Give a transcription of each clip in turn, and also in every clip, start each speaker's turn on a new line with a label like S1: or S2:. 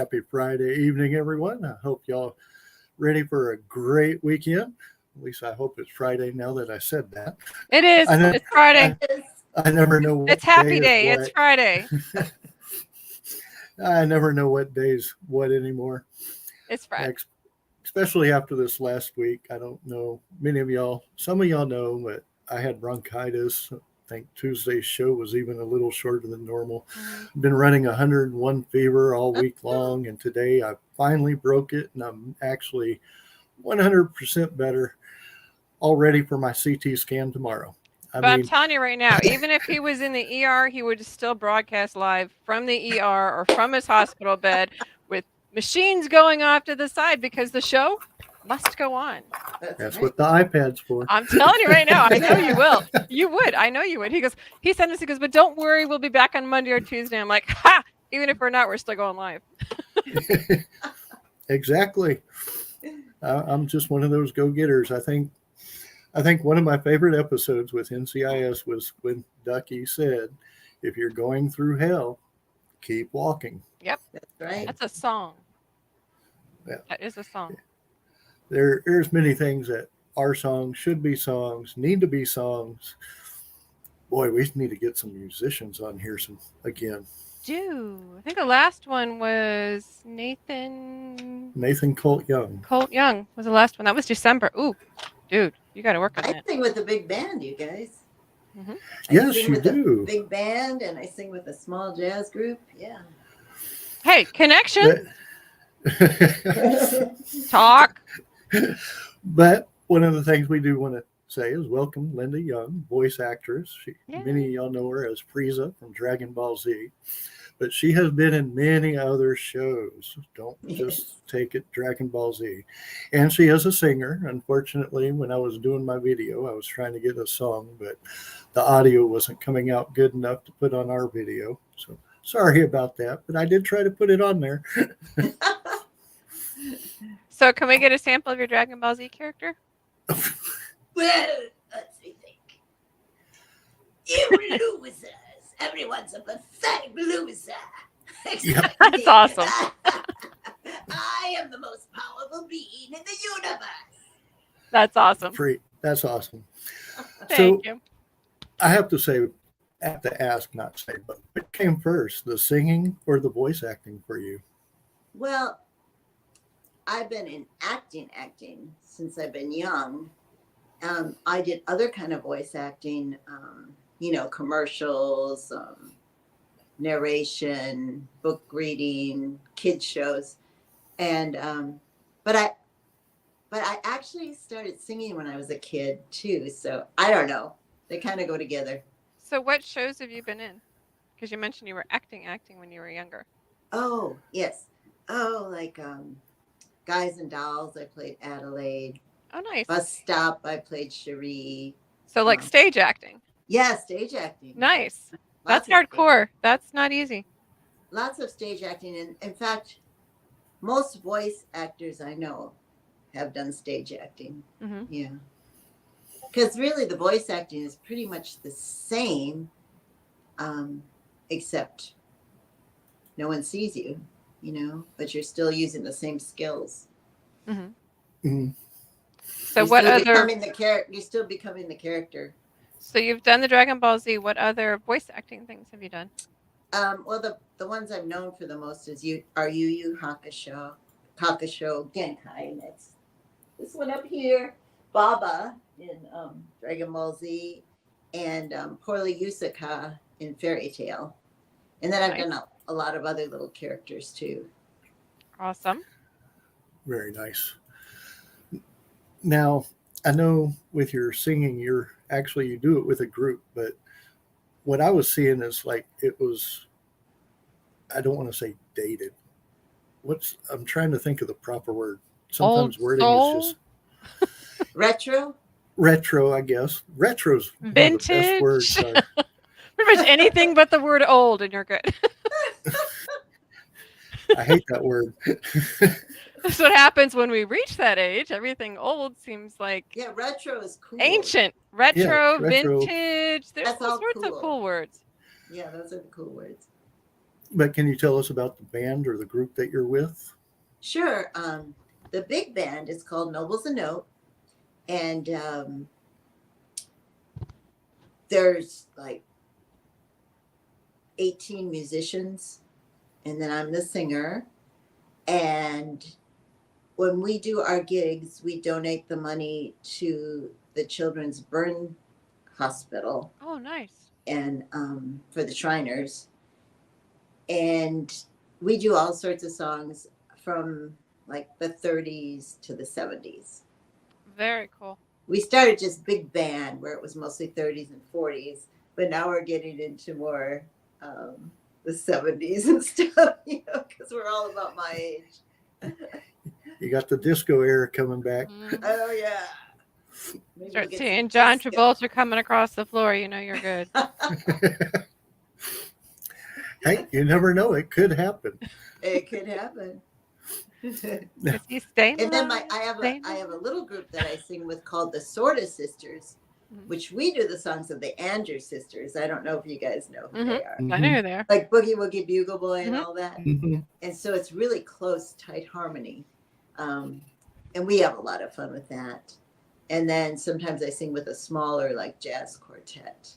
S1: Happy Friday evening, everyone. I hope y'all ready for a great weekend. At least I hope it's Friday now that I said that.
S2: It is.
S1: I know
S2: It's Friday.
S1: I never know
S2: It's
S1: what
S2: happy
S1: day is
S2: day.
S1: what.
S2: It's Friday.
S1: I never know what day's what anymore.
S2: It's Friday.
S1: Especially after this last week. I don't know. Many of y'all, some of y'all know, but I had bronchitis. I think Tuesday's show was even a little shorter than normal. Been running 101 fever all week long, and today I finally broke it, and I'm actually 100% better, all ready for my CT scan tomorrow.
S2: But I'm telling you right now, even if he was in the ER, he would still broadcast live from the ER or from his hospital bed with machines going off to the side because the show must go on.
S1: That's right. What the iPad's for.
S2: I'm telling you right now, I know you will. You would. I know you would. He goes, but don't worry, we'll be back on Monday or Tuesday. I'm like, ha! Even if we're not, we're still going live.
S1: Exactly. I'm just one of those go-getters. I think one of my favorite episodes with NCIS was when Ducky said, if you're going through hell, keep walking.
S2: Yep.
S3: That's right.
S2: That's a song.
S1: Yeah.
S2: That is a song.
S1: There's many things that are songs, should be songs, need to be songs. Boy, we need to get some musicians on here again.
S2: I think the last one was Nathan
S1: Colt Young.
S2: Colt Young was the last one. That was December. Ooh, dude, you got to work on that.
S3: I sing with a big band, you guys.
S1: Mm-hmm. Yes, you do.
S3: Big band, and I sing with a small jazz group. Yeah.
S2: Hey, connection. Talk.
S1: But one of the things we do want to say is welcome Linda Young, voice actress. Many of y'all know her as Frieza from Dragon Ball Z, but she has been in many other shows. Don't just take it Dragon Ball Z. And she is a singer. Unfortunately, when I was doing my video, I was trying to get a song, but the audio wasn't coming out good enough to put on our video. So sorry about that, but I did try to put it on there.
S2: So can we get a sample of your Dragon Ball Z character?
S3: Well, let's think. You losers. Everyone's a pathetic loser.
S2: Yep. That's awesome.
S3: I am the most powerful being in the universe.
S2: That's awesome.
S1: That's awesome.
S2: Thank you.
S1: I have to ask, not say, but what came first, the singing or the voice acting for you?
S3: Well, I've been in acting since I've been young. I did other kind of voice acting, commercials, narration, book reading, kids shows, and but I actually started singing when I was a kid too. So I don't know, they kind of go together.
S2: So what shows have you been in? Because you mentioned you were acting when you were younger.
S3: Oh yes, like Guys and Dolls, I played Adelaide.
S2: Oh, nice.
S3: Bus Stop, I played Cherie.
S2: So like stage acting.
S3: Yeah, stage acting.
S2: Nice. That's hardcore. That's not easy.
S3: Lots of stage acting. And in fact, most voice actors I know have done stage acting. Mm-hmm. Yeah. Because really the voice acting is pretty much the same, except no one sees you, but you're still using the same skills.
S2: Mm-hmm.
S1: Mm-hmm.
S2: So what other?
S3: You're still becoming the character.
S2: So you've done the Dragon Ball Z. What other voice acting things have you done?
S3: Well, the ones I've known for the most is Yu Yu Hakusho, Genkai, and it's this one up here, Baba in Dragon Ball Z, and Poorly Yusaka in Fairy Tail, and then I've done a lot of other little characters too.
S2: Awesome.
S1: Very nice. Now, I know with your singing, you do it with a group, but what I was seeing is like it was, I don't want to say dated. I'm trying to think of the proper word. Sometimes wording is just retro, I guess. Retro's
S2: vintage.
S1: One of the best words.
S2: Pretty much anything but the word old, and you're good.
S1: I hate that word.
S2: That's what happens when we reach that age. Everything old seems like
S3: retro is cool.
S2: Ancient, retro, vintage. There's all sorts of cool words.
S3: Yeah, those are the cool words.
S1: But can you tell us about the band or the group that you're with?
S3: Sure. The big band is called Nobles a Note, and there's like 18 musicians, and then I'm the singer. And when we do our gigs, we donate the money to the Children's Burn Hospital
S2: Oh, nice.
S3: and for the Shriners. And we do all sorts of songs from like the 30s to the 70s.
S2: Very cool.
S3: We started just big band where it was mostly 30s and 40s, but now we're getting into more the 70s and stuff, because we're all about my age.
S1: You got the disco era coming back.
S2: Mm.
S3: Oh yeah. Maybe
S2: Start
S3: we'll get
S2: seeing
S3: some
S2: John
S3: disco.
S2: Travolta coming across the floor. You know you're good.
S1: Hey, you never know. It could happen.
S3: It could happen.
S2: Is he staying
S3: And then
S2: alive?
S3: I have
S2: Staying
S3: a little group that I sing with called the Sorta Sisters,
S2: Mhm.
S3: which we do the songs of the Andrews Sisters. I don't know if you guys know who they are.
S2: I know you're there.
S3: Like Boogie Woogie Bugle Boy and
S2: Mhm.
S3: all that.
S1: Mhm.
S3: And so it's really close, tight harmony. And we have a lot of fun with that. And then sometimes I sing with a smaller like jazz quartet.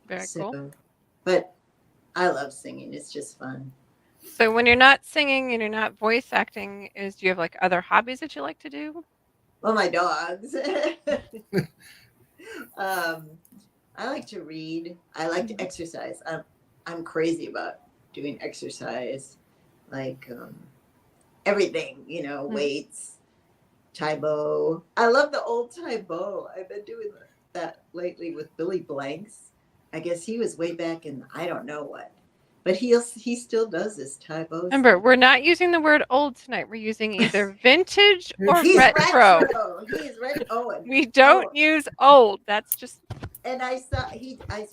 S2: Very cool.
S3: But I love singing. It's just fun.
S2: So when you're not singing and you're not voice acting, do you have like other hobbies that you like to do?
S3: Well, my dogs. I like to read. I like to exercise. I'm crazy about doing exercise, like everything, weights, Taebo. I love the old Taebo. I've been doing that lately with Billy Blanks. I guess he was way back in I don't know what, but he still does this Taebo.
S2: Remember, we're not using the word old tnite. We're using either vintage or
S3: He's
S2: retro.
S3: He's retro. Oh,
S2: We don't use old. That's just
S3: and I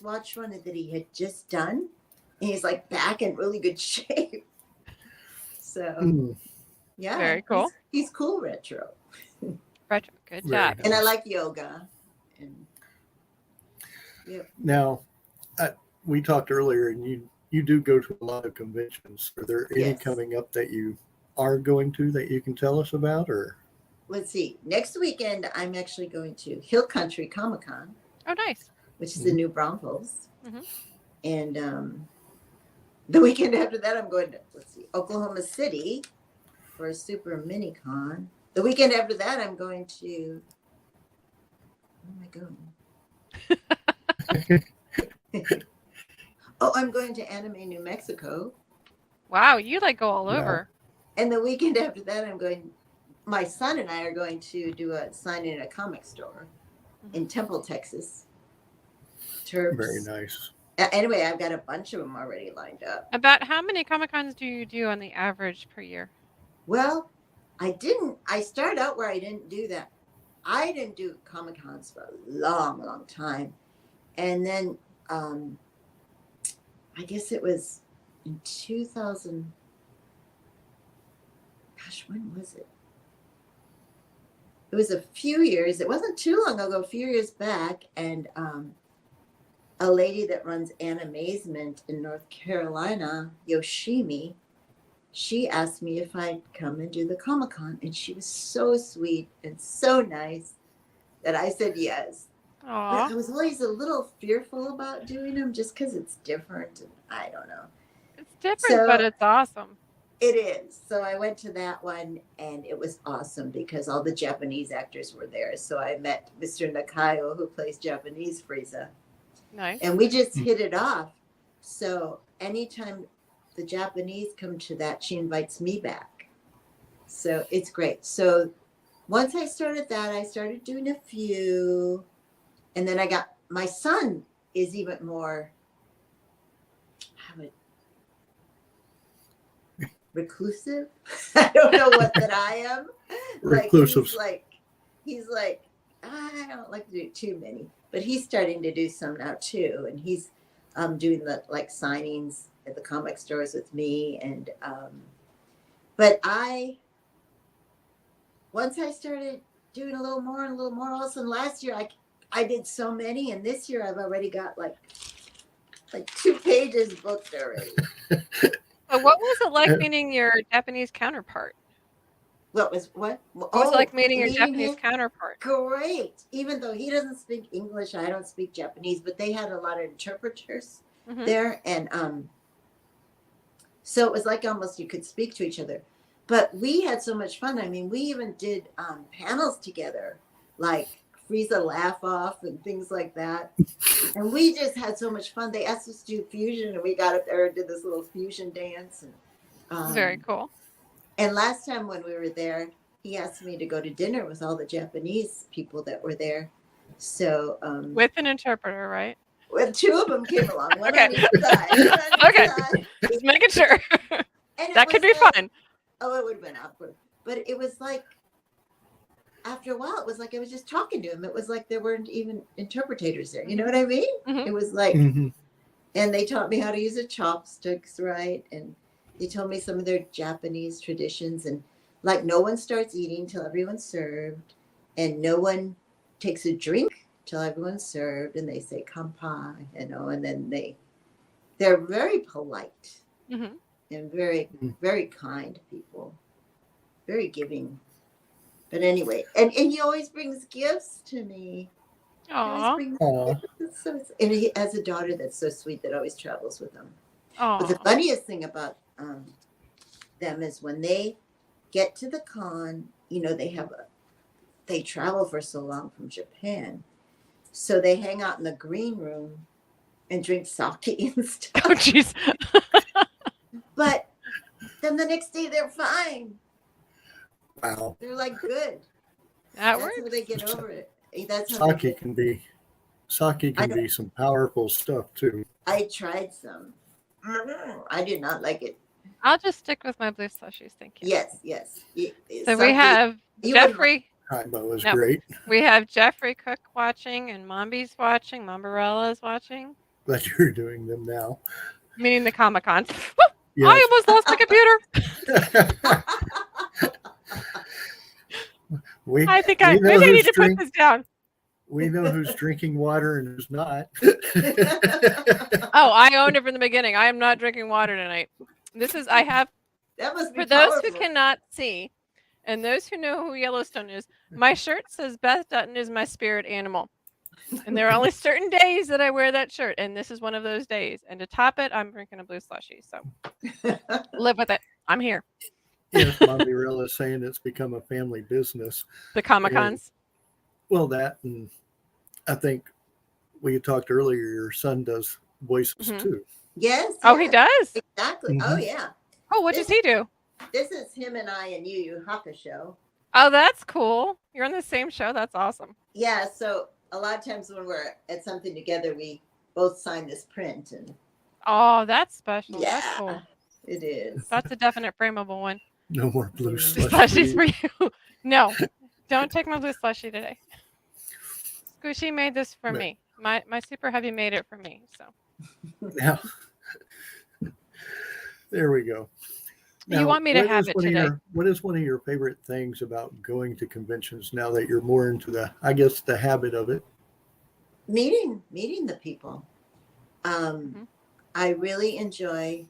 S3: watched one that he had just done, and he's like back in really good shape. So
S1: Mm.
S3: yeah,
S2: Very cool.
S3: He's cool retro.
S2: retro. Good
S1: Very
S2: job.
S1: nice.
S3: And I like yoga. And
S1: Now, we talked earlier, and you do go to a lot of conventions. Are there any
S3: Yes.
S1: coming up that you are going to that you can tell us about, or?
S3: let's see. Next weekend, I'm actually going to Hill Country Comic Con,
S2: Oh, nice.
S3: which is in New Braunfels.
S2: Mhm.
S3: And the weekend after that, I'm going to Oklahoma City for a super mini con. The weekend after that, I'm going to. Where am I going? Oh, I'm going to Anime, New Mexico.
S2: Wow, you like go all
S1: Wow.
S2: over.
S3: And the weekend after that, my son and I are going to do a signing at a comic store in Temple, Texas. Terps.
S1: Very nice.
S3: Anyway, I've got a bunch of them already lined up.
S2: About how many Comic Cons do you do on the average per year?
S3: Well, I started out where I didn't do that. I didn't do Comic Cons for a long, long time. And then I guess it was in 2000. Gosh, when was it? It was a few years. It wasn't too long ago, a few years back. And a lady that runs Animazement in North Carolina, Yoshimi, she asked me if I'd come and do the Comic-Con. And she was so sweet and so nice that I said yes. But
S2: Aw.
S3: I was always a little fearful about doing them just because it's different. And I don't know.
S2: It's different, but
S3: So-
S2: it's awesome.
S3: It is. So I went to that one and it was awesome because all the Japanese actors were there. So I met Mr. Nakayo, who plays Japanese Frieza.
S2: Nice.
S3: And we just hit it off. So anytime the Japanese come to that, she invites me back. So it's great. So once I started that, I started doing a few. And then my son is even more reclusive. I don't know what that I am.
S1: Reclusive.
S3: He's like, I don't like to do too many. But he's starting to do some now too. And he's doing the signings at the comic stores with me. And but once I started doing a little more, all of a sudden last year I did so many, and this year I've already got like 2 pages booked already.
S2: So what was it like meeting your Japanese counterpart?
S3: What was what?
S2: What was it like meeting your
S3: meeting
S2: Japanese
S3: him?
S2: counterpart?
S3: Great. Even though he doesn't speak English, I don't speak Japanese, but they had a lot of interpreters
S2: Mhm.
S3: there, and so it was like almost you could speak to each other. But we had so much fun. I mean, we even did panels together, like Frieza Laugh Off and things like that. And we just had so much fun. They asked us to do fusion, and we got up there and did this little fusion dance. And
S2: Very cool.
S3: and last time when we were there, he asked me to go to dinner with all the Japanese people that were there. So
S2: With an interpreter, right?
S3: well, two of them came along, one
S2: Okay.
S3: on each side. One on each
S2: Okay.
S3: side.
S2: Just making sure.
S3: And it
S2: That could
S3: was
S2: be
S3: like-
S2: fun.
S3: Oh, it would have been awkward. But it was like, after a while, it was like I was just talking to him. It was like there weren't even interpreters there. You know what I mean?
S2: Mhm.
S3: It was like,
S1: Mhm.
S3: and they taught me how to use the chopsticks right. And they told me some of their Japanese traditions. And like, no one starts eating till everyone's served. And no one takes a drink till everyone's served. And they say kampai, you know, and then they're very polite.
S2: Mhm.
S3: And very, very kind people, very giving. But anyway, and he always brings gifts to me. He always
S2: Aw.
S3: brings
S1: Aw.
S3: gifts. And he has a daughter that's so sweet that always travels with him. But the
S2: Aw.
S3: funniest thing about them is when they get to the con, you know, they travel for so long from Japan. So they hang out in the green room and drink sake and stuff.
S2: Oh, jeez.
S3: But then the next day they're fine.
S1: Wow.
S3: They're like good.
S2: That
S3: That's
S2: works.
S3: how they get over it. That's how they
S1: Sake can be some powerful stuff too.
S3: I tried some. I did not like it.
S2: I'll just stick with my blue slushies. Thank you.
S3: Yes.
S2: So we have
S3: you would
S2: Jeffrey.
S1: Kaiba was
S2: No.
S1: great.
S2: We have Jeffrey Cook watching, and Mombi's watching. Mombarella's watching.
S1: Glad you're doing them now.
S2: Meaning the Comic Cons.
S1: Yes.
S2: I almost lost my computer.
S1: we
S2: I think
S1: we know
S2: maybe I need
S1: who's
S2: to put this down.
S1: we know who's drinking water and who's not.
S2: Oh, I owned it from the beginning. I am not drinking water tonight. I have,
S3: That must be
S2: for those who
S3: powerful.
S2: cannot see, and those who know who Yellowstone is, my shirt says Beth Dutton is my spirit animal. And there are only certain days that I wear that shirt, and this is one of those days. And to top it, I'm drinking a blue slushie. So live with it. I'm here.
S1: Yes, Mondirella is saying it's become a family business.
S2: The Comic Cons.
S1: Well, that, and I think we had talked earlier, your son does voices
S2: Mhm.
S1: too.
S3: Yes.
S2: Oh, he
S3: yes,
S2: does.
S3: Exactly. Oh yeah.
S2: Oh, what does he do?
S3: This is him and I and Yu Yu Hakusho.
S2: Oh, that's cool. You're on the same show. That's awesome.
S3: Yeah. So a lot of times when we're at something together, we both sign this print, and
S2: Oh, that's special.
S3: yeah,
S2: That's cool.
S3: it is.
S2: That's a definite frameable one.
S1: No more blue
S3: Blue
S2: Slushies
S1: slushy.
S2: for you. No, don't take my blue slushie today. Squishy made this for
S1: No.
S2: me. My super heavy made it for me. So
S1: Now, there we go.
S2: You want me to
S1: what
S2: have
S1: is
S2: it
S1: one of
S2: today?
S1: what is one of your favorite things about going to conventions now that you're more into the habit of it?
S3: Meeting the people.
S2: Mhm.
S3: I really enjoy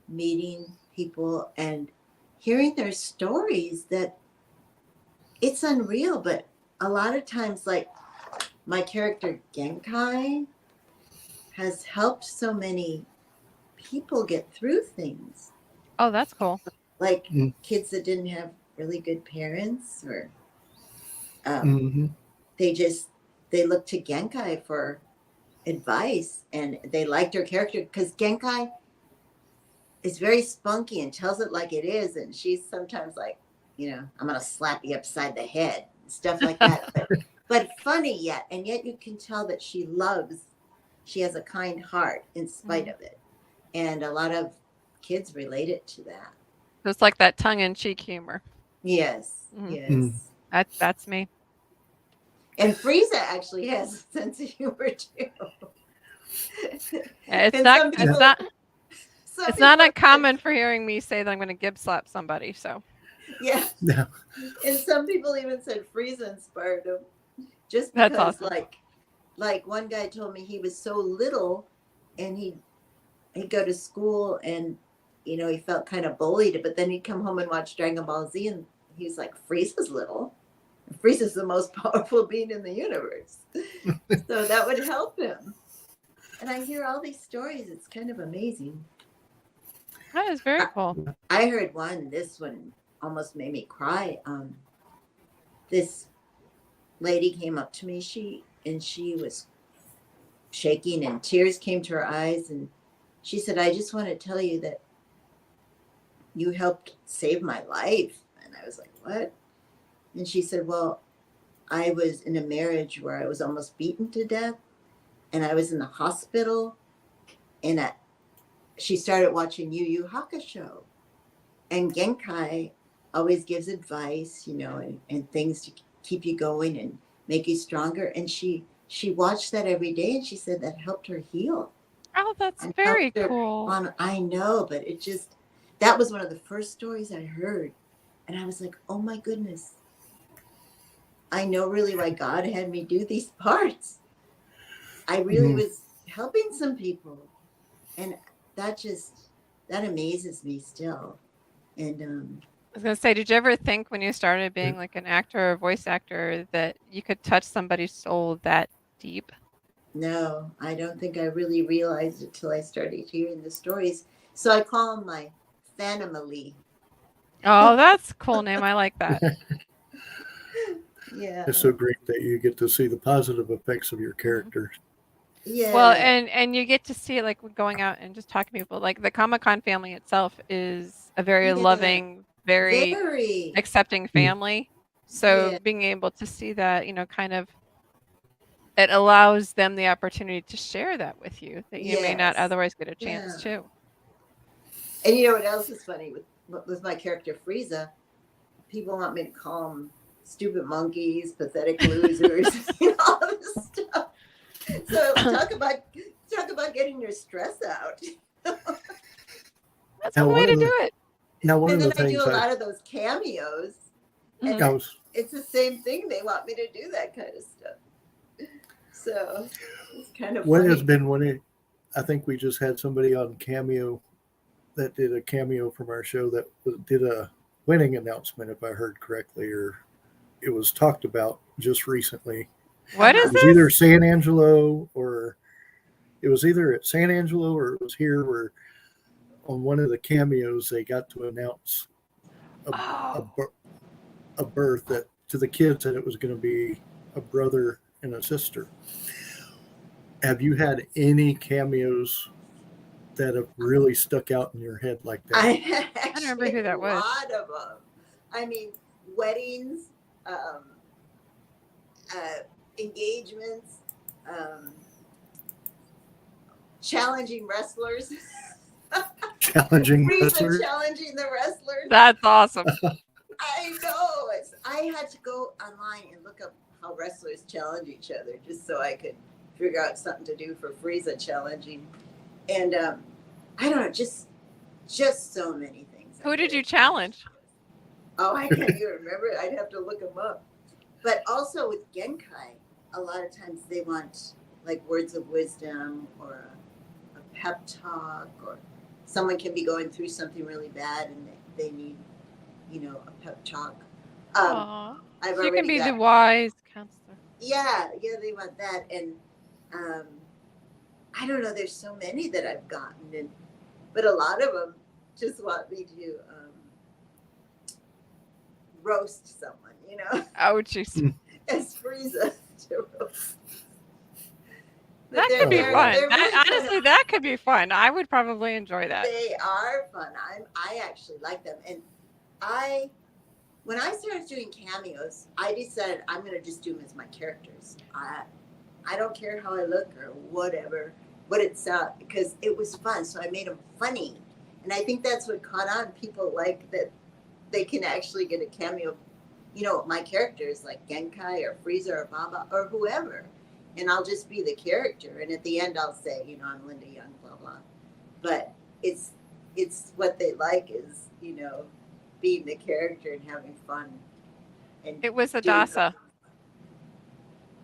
S3: meeting people and hearing their stories. That it's unreal, but a lot of times, like my character Genkai has helped so many people get through things,
S2: Oh, that's cool.
S3: like
S1: Mm.
S3: kids that didn't have really good parents, or
S1: Mhm.
S3: they look to Genkai for advice, and they liked her character because Genkai is very spunky and tells it like it is, and she's sometimes like, I'm gonna slap you upside the head, stuff like that. but funny yet, and yet you can tell that she has a kind heart in spite of it, and a lot of kids relate it to that.
S2: It's like that tongue-in-cheek humor.
S3: Yes,
S2: Mhm.
S3: yes.
S2: That's me.
S3: And Frieza actually has a sense of humor too.
S2: It's
S3: And
S2: not.
S3: some
S2: It's
S3: people-
S2: not.
S3: some
S2: It's not
S3: people-
S2: uncommon for hearing me say that I'm going to gib slap somebody. So
S3: Yeah.
S1: Yeah.
S3: And some people even said Frieza inspired him. Just
S2: That's
S3: because,
S2: awesome.
S3: like one guy told me he was so little, and he'd go to school, and you know, he felt kind of bullied, but then he'd come home and watch Dragon Ball Z and he's like, Frieza's little. Frieza's the most powerful being in the universe. So that would help him. And I hear all these stories. It's kind of amazing.
S2: That is very cool.
S3: I heard one, this one almost made me cry. This lady came up to me, she was shaking and tears came to her eyes. And she said, I just want to tell you that you helped save my life. And I was like, what? And she said, well, I was in a marriage where I was almost beaten to death and I was in the hospital, and she started watching Yu Yu Hakusho, and Genkai always gives advice, you know, and things to keep you going and make you stronger. And she watched that every day, and she said that helped her heal.
S2: Oh, that's
S3: And
S2: very
S3: helped her
S2: cool.
S3: I know, but that was one of the first stories I heard. And I was like, oh my goodness. I know really why God had me do these parts. I really was helping some people. And that amazes me still. And
S2: I was gonna say, did you ever think when you started being like an actor or voice actor that you could touch somebody's soul that deep?
S3: no, I don't think I really realized it till I started hearing the stories. So I call them my Fanamily.
S2: Oh, that's a cool name. I like that.
S3: Yeah.
S1: It's so great that you get to see the positive effects of your characters.
S3: Yeah.
S2: Well, and you get to see it like going out and just talking to people. Like the Comic-Con family itself is a very
S3: Yeah.
S2: loving, very
S3: very.
S2: accepting family. So
S3: Yeah.
S2: being able to see that, you know, kind of, it allows them the opportunity to share that with you that you may not
S3: Yes.
S2: otherwise get a chance to.
S3: And you know what else is funny with my character Frieza? People want me to call them stupid monkeys, pathetic losers, all this stuff. So talk about getting your stress out.
S2: That's
S1: Now,
S2: one way
S1: one
S2: to
S1: of
S2: do
S1: the-
S2: it.
S1: Now, one
S3: And
S1: of
S3: then
S1: the
S3: I
S1: things
S3: do a lot of those cameos.
S2: Mhm.
S1: I was
S3: It's the same thing. They want me to do that kind of stuff. So it's kind of
S1: what
S3: funny.
S1: has been I think we just had somebody on Cameo that did a cameo from our show that did a wedding announcement, if I heard correctly, or it was talked about just recently.
S2: What
S1: It
S2: is
S1: was either
S2: this?
S1: San Angelo or it was either at San Angelo or it was here where on one of the cameos they got to announce
S2: Oh,
S1: a birth that to the kids that it was going to be a brother and a sister. Have you had any cameos that have really stuck out in your head like that?
S3: I had
S2: I don't remember
S3: actually
S2: who that
S3: a
S2: was.
S3: lot of them. I mean, weddings, engagements, challenging wrestlers.
S1: Challenging
S3: Frieza
S1: wrestlers?
S3: challenging the wrestlers.
S2: that's awesome.
S3: I know. I had to go online and look up how wrestlers challenge each other just so I could figure out something to do for Frieza challenging. And I don't know, just so many things.
S2: Who did you challenge?
S3: Oh, I can't even remember. I'd have to look them up. But also with Genkai, a lot of times they want like words of wisdom or a pep talk, or someone can be going through something really bad and they need, you know, a pep talk.
S2: Aw.
S3: I've
S2: So you can
S3: already
S2: be
S3: got,
S2: the wise counselor.
S3: yeah, they want that. And I don't know, there's so many that I've gotten, but a lot of them just want me to roast someone, you know,
S2: Oh, jeez.
S3: as Frieza to roast. But
S2: That
S3: they're-
S2: could be
S3: they're-
S2: fun.
S3: they're really kind of-
S2: Honestly, that could be fun. I would probably enjoy that.
S3: They are fun. I actually like them. And when I started doing cameos, I decided I'm going to just do them as my characters. I don't care how I look or whatever, but it's because it was fun. So I made them funny. And I think that's what caught on. People like that they can actually get a cameo, you know, my characters like Genkai or Frieza or Baba or whoever. And I'll just be the character. And at the end, I'll say, you know, I'm Linda Young, blah, blah. But it's what they like is, you know, being the character and having fun. And
S2: It was
S3: doing
S2: Adasa.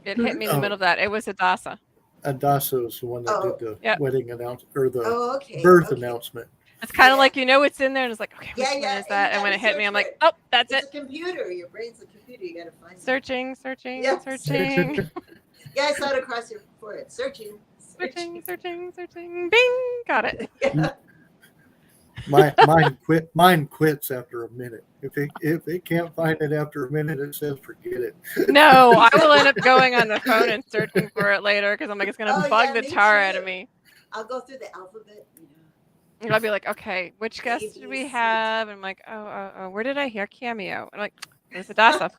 S2: It hit me in the
S1: Oh.
S2: middle of that. It was Adasa.
S1: Adasa is the one that
S3: Oh,
S1: did the
S2: yep.
S1: wedding announcement or the
S3: Oh, okay.
S1: birth
S3: okay.
S1: announcement.
S2: It's kind of
S3: Yeah.
S2: like it's in there, and it's like, okay, which
S3: Yeah,
S2: one
S3: yeah,
S2: is
S3: and
S2: that?
S3: you
S2: And when
S3: gotta
S2: it hit me,
S3: search
S2: I'm
S3: for
S2: like,
S3: it.
S2: oh, that's
S3: It's
S2: it.
S3: a computer. Your brain's a computer. You gotta find it.
S2: Searching, searching,
S3: Yep.
S2: searching,
S3: Yeah, I saw it across your forehead. Searching.
S2: searching, searching, searching. Bing, got it.
S3: Yeah.
S1: Mine quits after a minute. If it can't find it after a minute, it says forget it.
S2: No, I will end up going on the phone and searching for it later because I'm like, it's gonna
S3: Oh,
S2: bug
S3: yeah,
S2: the
S3: me
S2: tar out
S3: too.
S2: of me.
S3: I'll go through the alphabet.
S2: And I'll be like, okay, which
S3: A,
S2: guest did
S3: B,
S2: we
S3: C.
S2: have? And I'm like, oh, where did I hear Cameo? I'm like, it was Hadassah.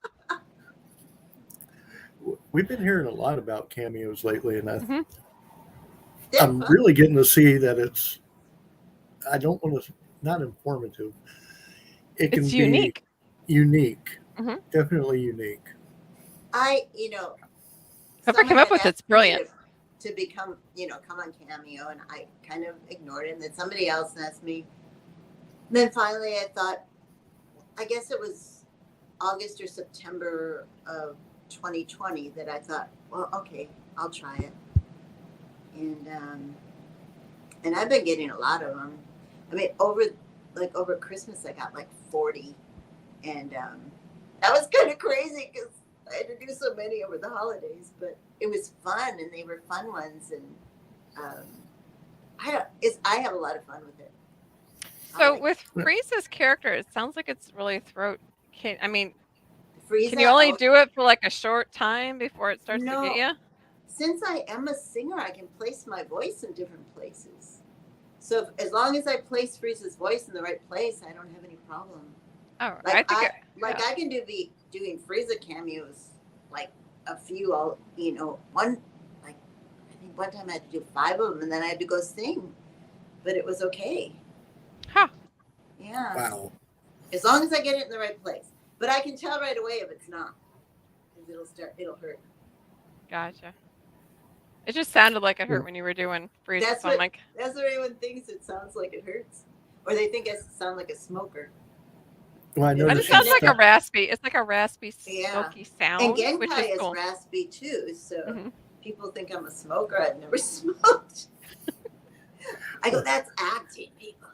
S1: We've been hearing a lot about cameos lately, and
S2: Mhm.
S3: They're
S1: I'm
S3: fun.
S1: really getting to see that it's. I don't want to not informative. It can
S2: It's
S1: be
S2: unique.
S1: unique,
S2: Mhm.
S1: definitely unique.
S2: Whoever
S3: someone
S2: came up
S3: had
S2: with it's
S3: asked me
S2: brilliant.
S3: to become, come on Cameo, and I kind of ignored it. And then somebody else asked me. Then finally, I thought, I guess it was August or September of 2020 that I thought, well, okay, I'll try it. And I've been getting a lot of them. I mean, over Christmas, I got like 40, and that was kind of crazy because I had to do so many over the holidays. But it was fun, and they were fun ones, and I have a lot of fun with it.
S2: So with Frieza's character, it sounds like it's really throat. Can
S3: Frieza,
S2: you only do it for like a short time before it starts to
S3: No.
S2: get you?
S3: Since I am a singer, I can place my voice in different places. So as long as I place Frieza's voice in the right place, I don't have any problem.
S2: Oh,
S3: Like
S2: I think
S3: I can be doing Frieza cameos, like a few. One, like I think one time I had to do 5 of them, and then I had to go sing, but it was okay.
S2: Huh.
S3: Yeah.
S1: Wow.
S3: As long as I get it in the right place, but I can tell right away if it's not, because it'll hurt.
S2: Gotcha. It just sounded like it hurt when you were doing Frieza.
S3: That's
S2: So I'm
S3: what
S2: like,
S3: that's what everyone thinks. It sounds like it hurts, or they think I sound like a smoker.
S1: Well, I
S2: it
S1: noticed
S2: just sounds
S1: you
S2: like a
S1: stopped-
S2: raspy. It's like a raspy,
S3: Yeah.
S2: smoky sound,
S3: And
S2: which
S3: Genkai
S2: is
S3: is
S2: cool.
S3: raspy too, so
S2: Mhm.
S3: people think I'm a smoker. I've never smoked. I go, that's acting, people.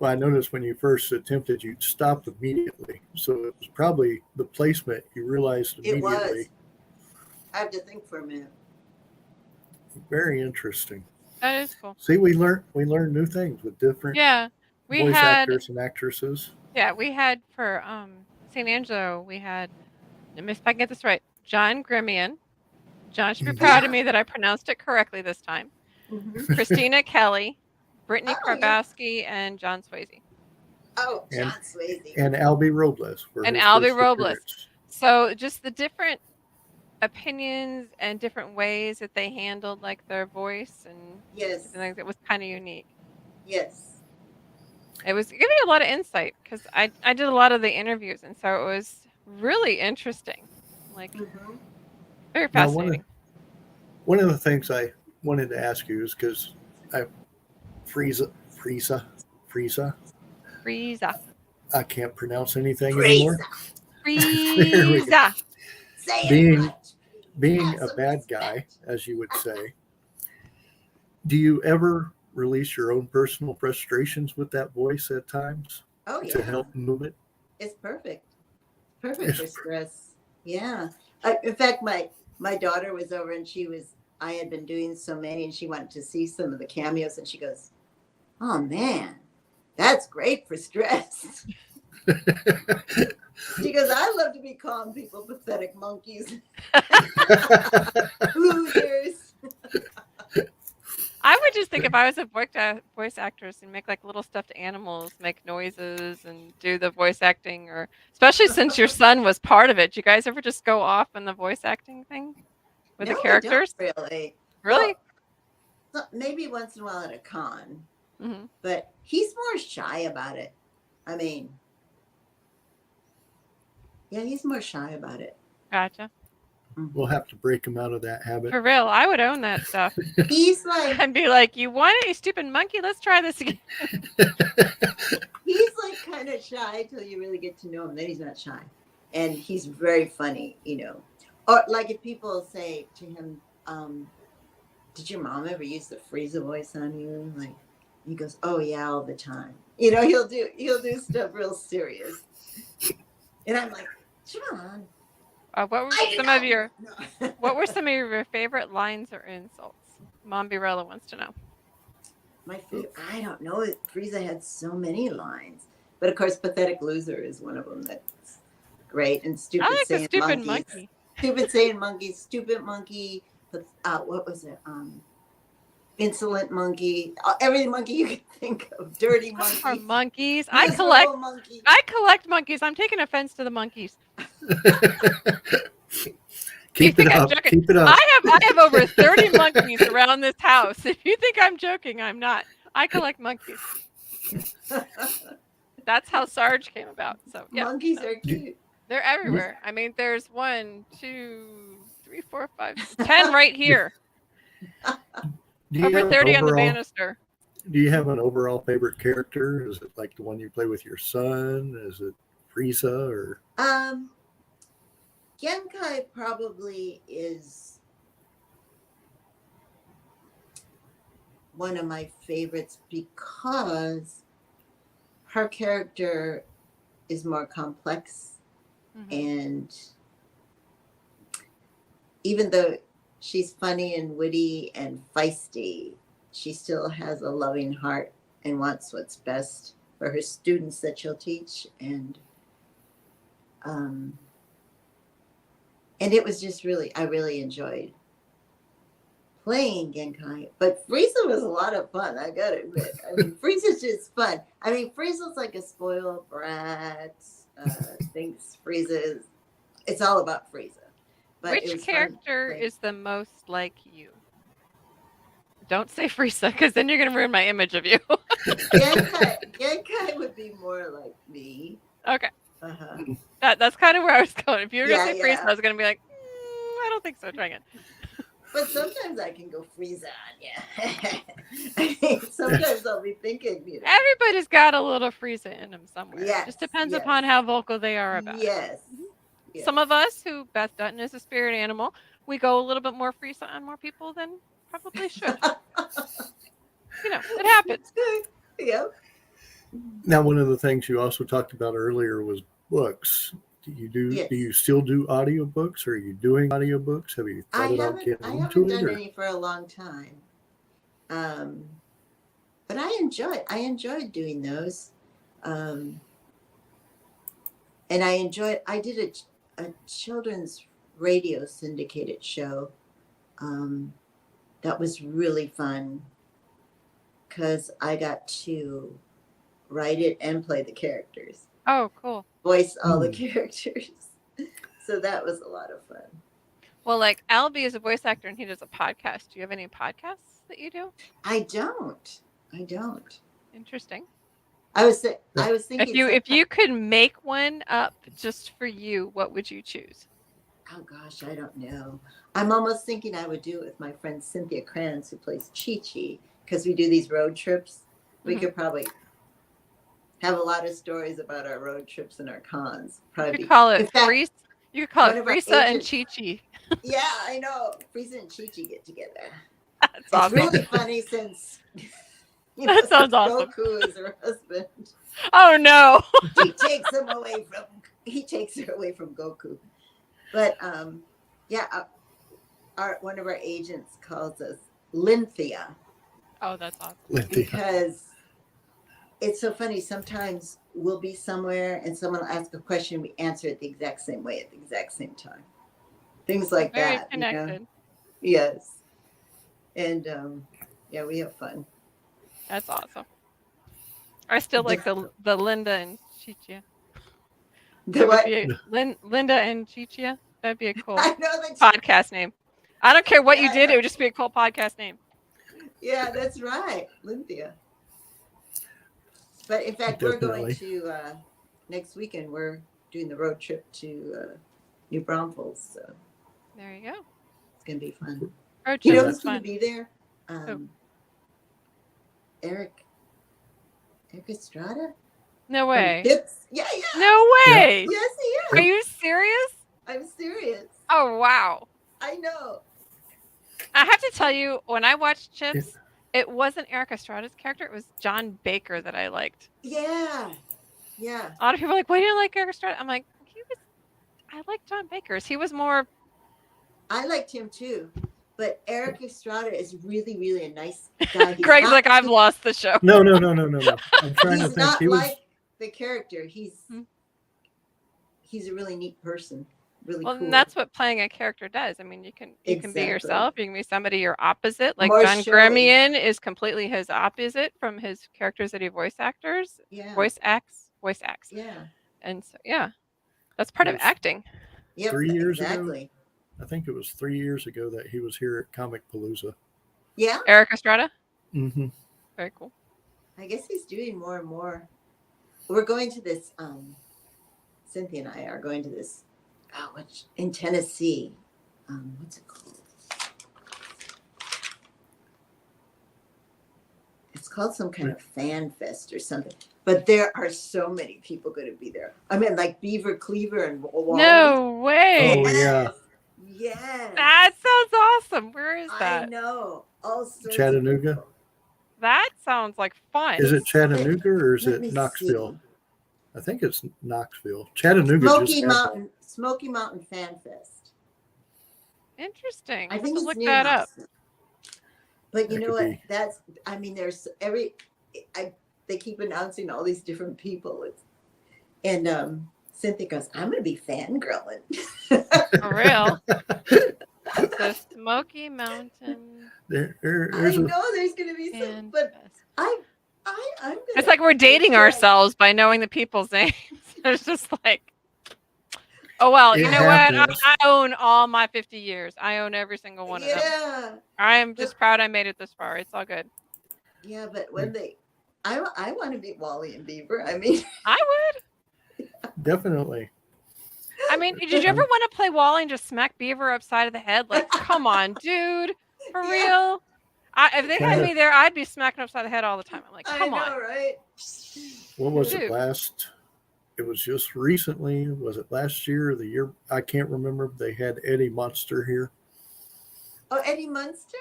S1: Well, I noticed when you first attempted, you stopped immediately. So it was probably the placement. You realized
S3: It
S1: immediately.
S3: was. I have to think for a minute.
S1: Very interesting.
S2: That is cool.
S1: See, we learn new things with different
S2: Yeah, we
S1: voice
S2: had.
S1: actors and actresses.
S2: Yeah, we had for St. Angelo. We had. If I can get this right, John Grimian. John should be proud of me that I pronounced it correctly this time.
S3: Mm-hmm.
S2: Christina Kelly, Brittany
S3: Oh, yeah.
S2: Karbowski, and John Swayze.
S3: Oh, John Swayze.
S1: And Albie Robles. Were
S2: And
S1: his
S2: Albie
S1: first
S2: Robles.
S1: appearance.
S2: So just the different opinions and different ways that they handled like their voice and
S3: Yes.
S2: different things. It was kind of unique.
S3: Yes.
S2: It was giving me a lot of insight because I did a lot of the interviews, and so it was really interesting, like
S3: Mm-hmm.
S2: very
S1: Now,
S2: fascinating.
S1: one of the things I wanted to ask you is because Frieza,
S2: Frieza.
S1: I can't pronounce anything anymore.
S2: Frieza.
S3: Say it
S1: Being-
S3: right.
S1: Being
S3: Have
S1: a
S3: some
S1: bad
S3: respect.
S1: guy, as you would say, do you ever release your own personal frustrations with that voice at times
S3: Oh
S1: to
S3: yeah.
S1: help move it?
S3: It's perfect. Perfect for stress. Yeah. In fact, my daughter was over and I had been doing so many and she wanted to see some of the cameos and she goes, oh man, that's great for stress. She goes, I love to be calm people, pathetic monkeys, losers.
S2: I would just think if I was a voice actress and make like little stuffed animals, make noises and do the voice acting, or especially since your son was part of it. Do you guys ever just go off on the voice acting thing with
S3: No,
S2: the
S3: we
S2: characters?
S3: don't really.
S2: Really?
S3: Well, maybe once in a while at a con,
S2: Hmm.
S3: but he's more shy about it. I mean, yeah, he's more shy about it.
S2: Gotcha.
S1: We'll have to break him out of that habit.
S2: For real, I would own that stuff
S3: He's like,
S2: and be like, "You want it, you stupid monkey? Let's try this again."
S3: he's like kind of shy till you really get to know him. Then he's not shy, and he's very funny, Or like if people say to him, "Did your mom ever use the Frieza voice on you?" Like, He goes, "Oh yeah, all the time." You know, he'll do stuff real serious, and I'm like, "John,
S2: What were
S3: I
S2: some of
S3: know."
S2: your
S3: No.
S2: What were some of your favorite lines or insults? Mom Birella wants to know.
S3: My favorite? I don't know. Frieza had so many lines, but of course, "Pathetic Loser" is one of them that's great. And
S2: I
S3: "Stupid
S2: like the
S3: Saiyan
S2: stupid
S3: Monkeys."
S2: monkey.
S3: Stupid Saiyan Monkey, Stupid Monkey. What was it? Insolent Monkey. Every monkey you can think of. Dirty
S2: Those are
S3: Monkey.
S2: monkeys.
S3: Miserable Monkey.
S2: I collect monkeys. I'm taking offense to the monkeys. You
S1: Keep it
S2: think I'm
S1: up.
S2: joking?
S1: Keep it up.
S2: I have over 30 monkeys around this house. If you think I'm joking, I'm not. I collect monkeys. That's how Sarge came about. So yeah,
S3: Monkeys are cute.
S2: they're everywhere. I mean, there's 1, 2, 3, 4, 5, 10 right here.
S1: Do you
S2: Over
S1: have an
S2: 30 on the
S1: overall-
S2: banister.
S1: Do you have an overall favorite character? Is it like the one you play with your son? Is it Frieza or?
S3: Genkai probably is one of my favorites because her character is more complex, and even though she's funny and witty and feisty, she still has a loving heart and wants what's best for her students that she'll teach. And it was just I really enjoyed playing Genkai. But Frieza was a lot of fun, I gotta admit. I mean, Frieza's just fun. I mean, Frieza's like a spoiled brat. Thinks it's all about Frieza. But it
S2: Which
S3: was fun
S2: character
S3: playing.
S2: is the most like you? Don't say Frieza, because then you're going to ruin my image of you.
S3: Genkai would be more like me.
S2: Okay.
S3: Uh-huh.
S2: That's kind of where I was going. If you were going to
S3: Yeah,
S2: say Frieza,
S3: yeah.
S2: I was going to be like, I don't think so. Try again.
S3: But sometimes I can go Frieza on you. I mean, sometimes I'll be thinking,
S2: Everybody's got a little Frieza in them somewhere.
S3: Yes,
S2: It just depends
S3: yes.
S2: upon how vocal they are about it.
S3: yes. Yes.
S2: Some of us, who Beth Dutton is a spirit animal, we go a little bit more Frieza on more people than probably should. It happens.
S3: Yep.
S1: Now, one of the things you also talked about earlier was books.
S3: Yes.
S1: Do you still do audiobooks? Are you doing audiobooks? Have you
S3: I
S1: thought about
S3: haven't
S1: getting into it?
S3: done
S1: Or?
S3: any for a long time. But I enjoyed doing those. And I did a children's radio syndicated show. That was really fun because I got to write it and play the characters,
S2: Oh, cool.
S3: voice all the characters. So that was a lot of fun.
S2: Well, like Albie is a voice actor and he does a podcast. Do you have any podcasts that you do?
S3: I don't.
S2: Interesting.
S3: I was thinking
S2: If you could make one up just for you, what would you choose?
S3: oh gosh, I don't know. I'm almost thinking I would do it with my friend Cynthia Kranz, who plays Chi-Chi, because we do these road trips. We
S2: Mhm.
S3: could probably have a lot of stories about our road trips and our cons.
S2: You
S3: Probably.
S2: could call it
S3: In fact,
S2: Frieza. You could call
S3: one
S2: it
S3: of our
S2: Frieza and
S3: agents-
S2: Chi-Chi.
S3: Yeah, I know. Frieza and Chi-Chi get together.
S2: That's
S3: It's
S2: awesome.
S3: really funny since
S2: That sounds awesome.
S3: Goku is her husband.
S2: Oh no.
S3: He takes her away from Goku. But one of our agents calls us Lynthia
S2: Oh, that's awesome.
S3: because it's so funny. Sometimes we'll be somewhere and someone will ask a question, we answer it the exact same way at the exact same time. Things like
S2: Very
S3: that.
S2: connected.
S3: Yes. And we have fun.
S2: That's awesome. I still like the Linda and Chichia.
S3: The what?
S2: Linda and Chichia. That'd be a cool
S3: I know that.
S2: podcast name. I don't care what you
S3: Yeah,
S2: did;
S3: yeah.
S2: it would just be a cool podcast name.
S3: Yeah, that's right, Lynthia. But in fact, we're going
S1: Definitely.
S3: to next weekend. We're doing the road trip to New Braunfels, so
S2: There you go.
S3: it's gonna be fun.
S2: Road
S3: You
S2: trip
S3: know
S2: is
S3: who's gonna
S2: fun.
S3: be there?
S2: Who?
S3: Eric Estrada.
S2: No way.
S3: Hips. Yeah.
S2: No way.
S3: Yes, he
S2: Are
S3: is.
S2: you serious?
S3: I'm serious.
S2: Oh wow.
S3: I know.
S2: I have to tell you, when I watch Chips, it wasn't Eric Estrada's character. It was John Baker that I liked.
S3: Yeah.
S2: A lot of people are like, why do you like Eric Estrada? I'm like, I like John Baker's. He was more.
S3: I liked him too. But Eric Estrada is really, really a nice guy. He's
S2: Greg's
S3: not-
S2: like, I've lost the show.
S1: No. I'm trying to
S3: He's
S1: think.
S3: not
S1: He was
S3: like the character. He's a really neat person. Really
S2: Well,
S3: cool.
S2: and that's what playing a character does. I mean, you can be
S3: Exactly.
S2: yourself. You can be somebody you're opposite. Like
S3: More
S2: John
S3: showy.
S2: Gramian is completely his opposite from his characters that he voice acts.
S3: Yeah.
S2: Voice acts.
S3: Yeah.
S2: And so, yeah, that's part of
S1: Yes.
S2: acting.
S3: Yep.
S1: 3 years ago?
S3: exactly.
S1: I think it was 3 years ago that he was here at Comic Palooza.
S3: Yeah.
S2: Eric Estrada.
S1: Mm-hmm.
S2: Very cool.
S3: I guess he's doing more and more. We're going to this. Cynthia and I are going to this. Which in Tennessee. What's it called? It's called some kind of fan fest or something. But there are so many people going to be there. I mean, like Beaver Cleaver and Wally.
S2: No way.
S1: Oh, yeah.
S3: Yes.
S2: That sounds awesome. Where is
S3: I
S2: that?
S3: know. All sorts of
S1: Chattanooga?
S3: people.
S2: That sounds like fun.
S1: Is it Chattanooga or is
S3: Let me
S1: it Knoxville?
S3: see.
S1: I think it's Knoxville. Chattanooga
S3: Smoky
S1: just
S3: Smoky Mountain Fan Fest.
S2: Interesting?
S3: I
S2: I'll
S3: think
S2: have to
S3: it's
S2: look
S3: near
S2: that up.
S3: Knoxville. But you
S1: That
S3: know
S1: could
S3: what?
S1: be.
S3: That's. I mean, there's they keep announcing all these different people, and Cynthia goes, "I'm going to be fangirling."
S2: For real. The Smoky Mountain
S1: there's
S3: I
S1: a
S3: know there's going to be some,
S2: Fan
S3: but
S2: Fest.
S3: I'm gonna.
S2: It's like we're dating ourselves by knowing the people's names. It's just like, oh well,
S1: It
S2: you know what?
S1: happens.
S2: I own all my 50 years. I own every single one of them.
S3: Yeah,
S2: I am just proud I made it this far. It's all good.
S3: yeah, but when I want to meet Wally and Beaver. I mean,
S2: I would.
S1: definitely.
S2: I mean, did you ever want to play Wally and just smack Beaver upside of the head? Like, come on, dude, for
S3: Yeah.
S2: real. If they had me there, I'd be smacking upside the head all the time. I'm like, come
S3: I know,
S2: on.
S3: right?
S1: What was
S2: Dude.
S1: it last? It was just recently. Was it last year or the year? I can't remember. They had Eddie Munster here.
S3: Oh, Eddie Munster.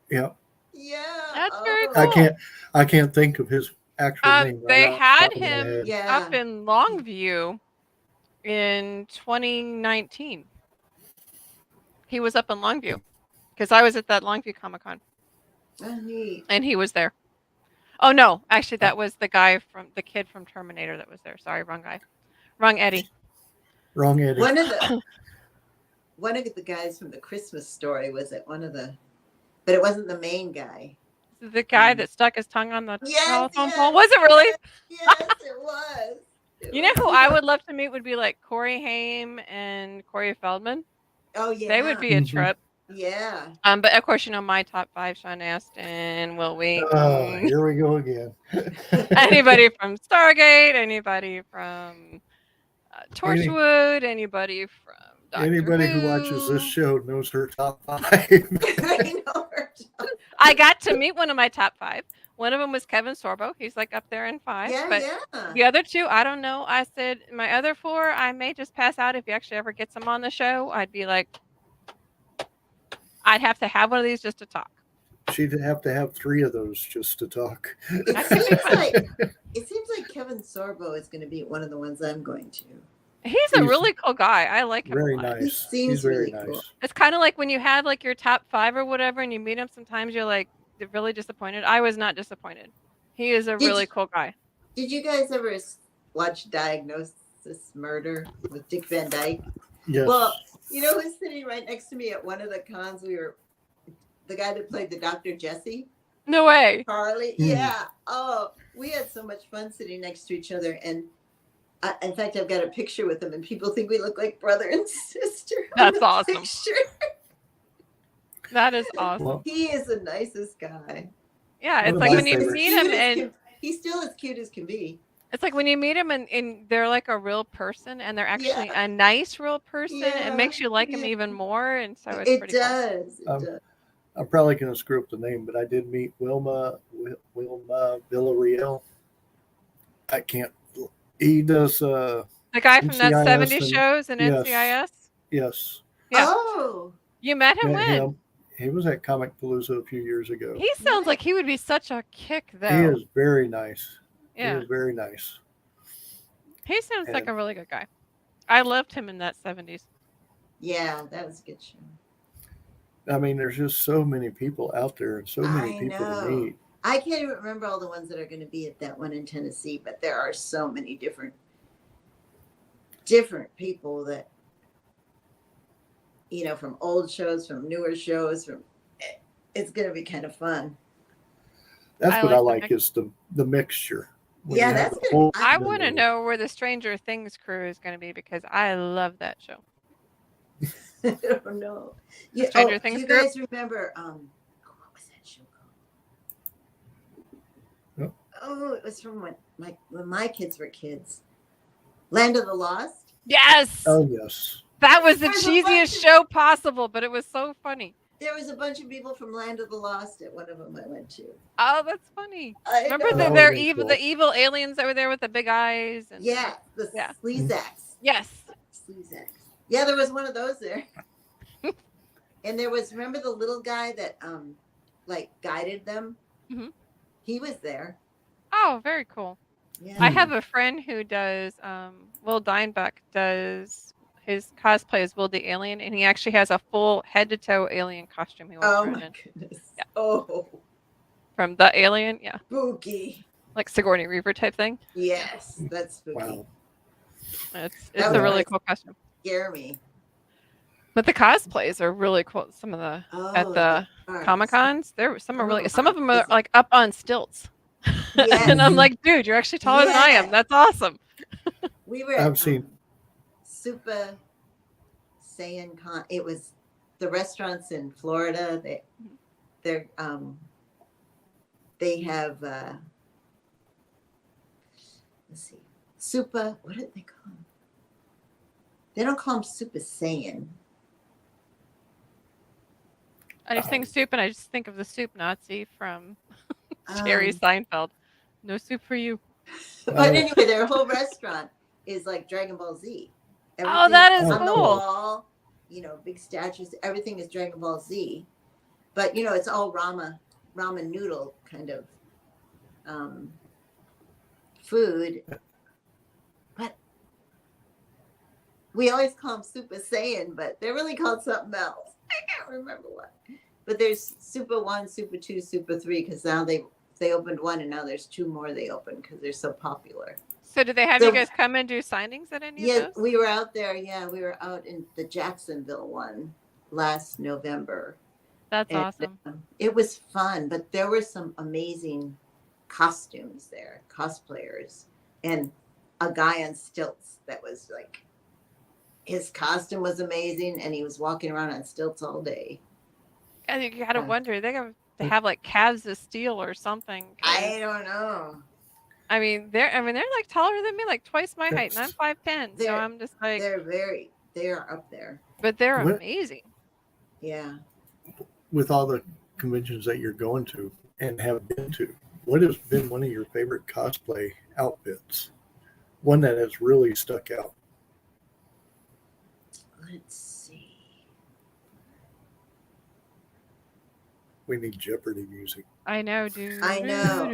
S1: Yeah,
S3: Yeah,
S2: That's very
S3: oh,
S1: I can't think of his actual name.
S2: They
S1: right off the
S2: had
S1: top of my
S2: him
S1: head.
S3: Yeah.
S2: up in Longview in 2019. He was up in Longview because I was at that Longview Comic Con
S3: Oh, neat.
S2: and he was there. Oh no, actually that was the kid from Terminator that was there. Sorry, wrong guy. Wrong Eddie.
S1: Wrong Eddie.
S3: One of the guys from the Christmas Story was at one of the, but it wasn't the main guy.
S2: The guy that stuck his tongue on the
S3: Yes,
S2: telephone
S3: yes,
S2: pole. Was it really?
S3: Yes, it was.
S2: You know who I would love to meet would be like Corey Haim and Corey Feldman.
S3: Oh yeah.
S2: They would be a
S1: Mhm.
S2: trip.
S3: Yeah.
S2: But of course, you know my top 5: Sean Astin, Will Wheaton,
S1: Oh, here we go again.
S2: anybody from Stargate, anybody from Torchwood, anybody from Doctor
S1: Anybody
S2: Who.
S1: who watches this show knows her top 5.
S3: I know her.
S2: I got to meet one of my top 5. One of them was Kevin Sorbo. He's like up there in 5.
S3: Yeah,
S2: but
S3: yeah.
S2: the other 2, I don't know. I said my other 4, I may just pass out if you actually ever get some on the show. I'd be like, I'd have to have one of these just to talk.
S1: She'd have to have 3 of those just to talk.
S3: It seems like Kevin Sorbo is going to be one of the ones I'm going to.
S2: He's a
S1: He's
S2: really cool guy. I like him
S1: Very
S2: a lot.
S3: He
S1: nice.
S3: seems
S1: He's very
S3: really
S1: nice.
S3: cool.
S2: It's kind of like when you have like your top 5 or whatever and you meet him, sometimes you're like really disappointed. I was not disappointed. He is a
S3: Did
S2: really
S3: you-
S2: cool guy.
S3: Did you guys ever watch Diagnosis Murder with Dick Van Dyke?
S1: Yes.
S3: Well, you know who's sitting right next to me at one of the cons? The guy that played the Dr. Jesse,
S2: No way.
S3: Charlie.
S1: Hmm.
S3: Yeah. Oh, we had so much fun sitting next to each other. And in fact, I've got a picture with him, and people think we look like brother and sister. on
S2: That's
S3: the
S2: awesome.
S3: picture.
S2: That is awesome.
S1: Well,
S3: He is the nicest guy.
S2: Yeah, it's
S1: One of
S2: like
S1: my
S2: when you
S1: favorites.
S2: meet him and
S3: He's still as cute as can be.
S2: it's like when you meet him and they're like a real person and they're actually
S3: Yeah.
S2: a nice real person.
S3: Yeah,
S2: It makes you like him
S3: yeah.
S2: even more. And so it's
S3: It
S2: pretty cool.
S3: does. It
S1: Um,
S3: does.
S1: I'm probably going to screw up the name, but I did meet Wilma Villarreal. I can't. He does.
S2: The guy from that
S1: NCIS
S2: 70s
S1: and-
S2: shows and
S1: yes.
S2: NCIS.
S1: Yes.
S2: Yeah.
S3: Oh,
S2: You met him
S1: Met
S2: when?
S1: him He was at Comic Palooza a few years ago.
S2: He sounds like he would be such a kick, though.
S1: He is very nice.
S2: Yeah.
S1: He is very nice.
S2: He sounds like
S1: And-
S2: a really good guy. I loved him in that 70s.
S3: Yeah, that was a good show.
S1: I mean, there's just so many people out there and so many
S3: I
S1: people
S3: know.
S1: to meet.
S3: I can't even remember all the ones that are going to be at that one in Tennessee, but there are so many different people that, you know, from old shows, from newer shows, it's going to be kind of fun.
S1: That's
S2: I
S1: what I
S2: like
S1: like is the mixture. When
S3: Yeah,
S1: you have
S3: that's
S1: the
S3: good.
S1: whole
S2: I
S1: family.
S2: want to know where the Stranger Things crew is going to be because I love that show.
S3: I don't know. Yeah,
S2: Stranger
S3: do
S2: Things
S3: you
S2: group?
S3: guys remember what was that show called?
S1: No.
S3: Oh, it was from when my kids were kids. Land of the Lost.
S2: Yes!
S1: Oh yes.
S2: That was the
S3: There's a bunch
S2: cheesiest
S3: of-
S2: show possible, but it was so funny.
S3: There was a bunch of people from Land of the Lost at one of them I went to.
S2: Oh, that's funny.
S3: I
S2: Remember
S3: know.
S1: That
S2: the
S1: would've been cool.
S2: the evil aliens that were there with the big eyes? And,
S3: Yeah, the
S2: Yeah.
S3: Sleazax.
S2: Yes.
S3: Sleazax. Yeah, there was one of those there. And there was, remember the little guy that like guided them?
S2: Mhm.
S3: He was there.
S2: Oh, very cool.
S3: Yeah.
S2: I have a friend who does, Will Dienbeck does his cosplay as Will the Alien, and he actually has a full head to toe alien costume he walks
S3: Oh
S2: around
S3: my
S2: in.
S3: goodness.
S2: Yeah.
S3: Oh,
S2: From the Alien, yeah.
S3: spooky.
S2: Like Sigourney Weaver type thing.
S3: Yes, that's spooky.
S1: Wow.
S2: It's
S3: That
S2: a
S3: was
S2: really
S3: nice.
S2: cool costume.
S3: Scare me.
S2: But the cosplays are really cool. Some of the
S3: Oh,
S2: at the
S3: are.
S2: Comic Cons, there were some are really
S3: Oh,
S2: some of them are
S3: amazing.
S2: like up on stilts.
S3: Yes.
S2: And I'm like, dude, you're actually taller than I am.
S3: Yes.
S2: That's awesome.
S3: We were
S1: I've seen-
S3: Super Saiyan Con. It was the restaurants in Florida. They have let's see, Super. What did they call them? They don't call them Super Saiyan.
S2: I just think soup, and I just think of the soup Nazi from Jerry Seinfeld. No soup for you.
S3: But
S1: Oh.
S3: anyway, their whole restaurant is like Dragon Ball Z.
S2: Oh, that is
S3: on the
S2: cool.
S3: wall, you know, big statues. Everything is Dragon Ball Z, but you know, it's all ramen noodle kind of food. But we always call them Super Saiyan, but they're really called something else. I can't remember what. But there's Super 1, Super 2, Super 3 because now they opened one and now there's two more they opened because they're so popular.
S2: So did they have
S3: So-
S2: you guys come and do signings at any
S3: Yeah,
S2: of those?
S3: we were out there. Yeah, we were out in the Jacksonville one last November.
S2: That's
S3: And,
S2: awesome.
S3: It was fun, but there were some amazing costumes there, cosplayers, and a guy on stilts that was like, his costume was amazing, and he was walking around on stilts all day.
S2: And you gotta
S3: Yeah.
S2: wonder they have like calves of steel or something. 'cause,
S3: I don't know.
S2: I mean they're like taller than me, like twice my height, and I'm
S1: That's-
S2: 5'10". So
S3: They're-
S2: I'm just like,
S3: They are up there.
S2: but they're
S1: What-
S2: amazing.
S3: Yeah.
S1: With all the conventions that you're going to and have been to, what has been one of your favorite cosplay outfits? One that has really stuck out.
S3: Let's see.
S1: We need Jeopardy music.
S2: I know, dude.
S3: I know.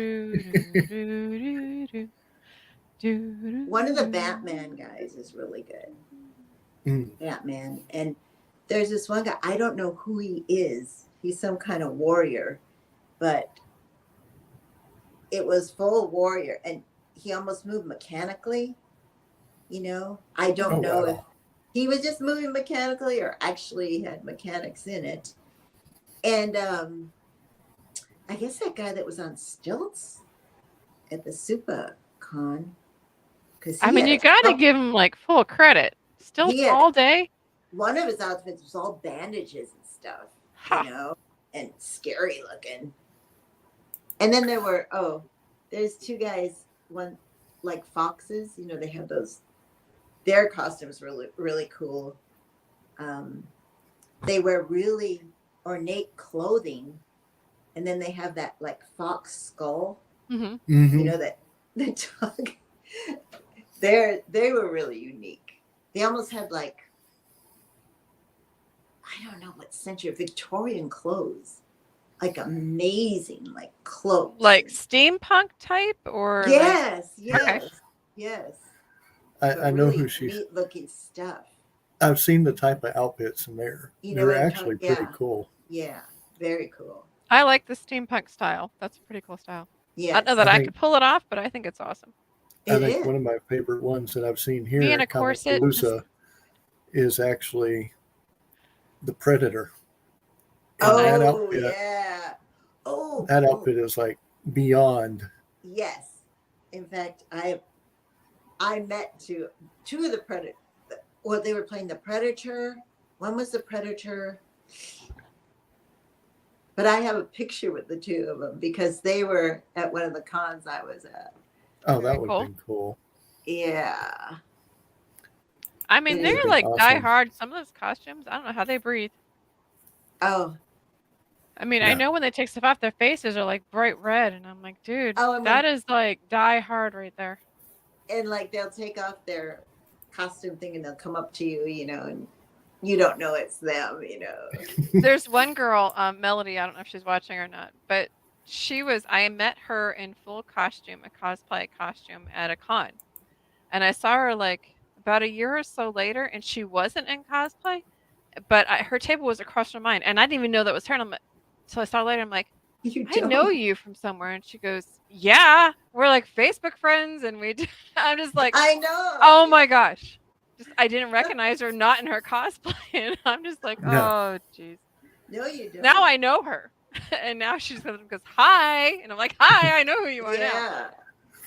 S3: One of the Batman guys is really good.
S1: Mm.
S3: Batman. And there's this one guy, I don't know who he is. He's some kind of warrior, but it was full warrior and he almost moved mechanically. You know, I don't
S1: Oh,
S3: know
S1: wow.
S3: if he was just moving mechanically or actually had mechanics in it. And I guess that guy that was on stilts at the Super Con.
S2: I mean, you gotta give him like full credit. Still
S3: He had-
S2: all day.
S3: one of his outfits was all bandages and stuff,
S2: Ha.
S3: you know, and scary looking. And then there's two guys, one like foxes, you know, they have those, their costumes really, really cool. They wear really ornate clothing, and then they have that like fox skull,
S2: Hmm.
S1: Mhm.
S3: you know, that the dog. They were really unique. They almost had like, I don't know what century, Victorian clothes, like amazing, like clothes.
S2: Like steampunk type or like
S3: yes, yes,
S2: Okay.
S3: yes.
S1: I know who she's.
S3: neat looking stuff.
S1: I've seen the type of outfits, and they're
S3: You know
S1: they're
S3: what I'm
S1: actually
S3: talking-
S1: pretty
S3: yeah.
S1: cool.
S3: Yeah, very cool.
S2: I like the steampunk style. That's a pretty cool style.
S3: Yes,
S2: I don't know that
S1: I
S2: I
S1: think-
S2: could pull it off, but I think it's awesome.
S1: I
S3: it
S1: think
S3: is.
S1: one of my favorite ones that I've seen here
S2: Me in a
S1: at Comic
S2: corset.
S1: Palooza is actually the Predator. And that
S3: Oh
S1: outfit,
S3: yeah. Oh,
S1: that
S3: oh,
S1: outfit is like beyond.
S3: yes. In fact, I met two of the Predator. Well, they were playing the Predator. One was the Predator. But I have a picture with the two of them because they were at one of the cons I was at.
S1: Oh,
S2: Very
S1: that would
S2: cool.
S1: have been cool.
S3: Yeah.
S2: I mean,
S3: It
S2: they're
S1: is
S2: like
S1: awesome.
S2: die hard. Some of those costumes, I don't know how they breathe.
S3: Oh,
S2: I mean, I
S1: Yeah.
S2: know when they take stuff off, their faces are like bright red, and I'm like, dude,
S3: Oh, and
S2: that
S3: when-
S2: is like die hard right there.
S3: and like they'll take off their costume thing and they'll come up to you, and you don't know it's them,
S2: There's one girl, Melody. I don't know if she's watching or not, but I met her in full costume, a cosplay costume at a con, and I saw her like about a year or so later, and she wasn't in cosplay, but her table was across from mine, and I didn't even know that was her. And so I saw her later. I'm like,
S3: You
S2: I know you from somewhere, and she goes, yeah, we're like Facebook friends, and I'm just like,
S3: I know.
S2: oh my gosh. I didn't recognize her not in her cosplay. And I'm just like,
S1: No.
S2: oh, jeez.
S3: No, you don't.
S2: Now I know her. And now she's goes, hi. And I'm like, hi, I know who you are now.
S3: Yeah.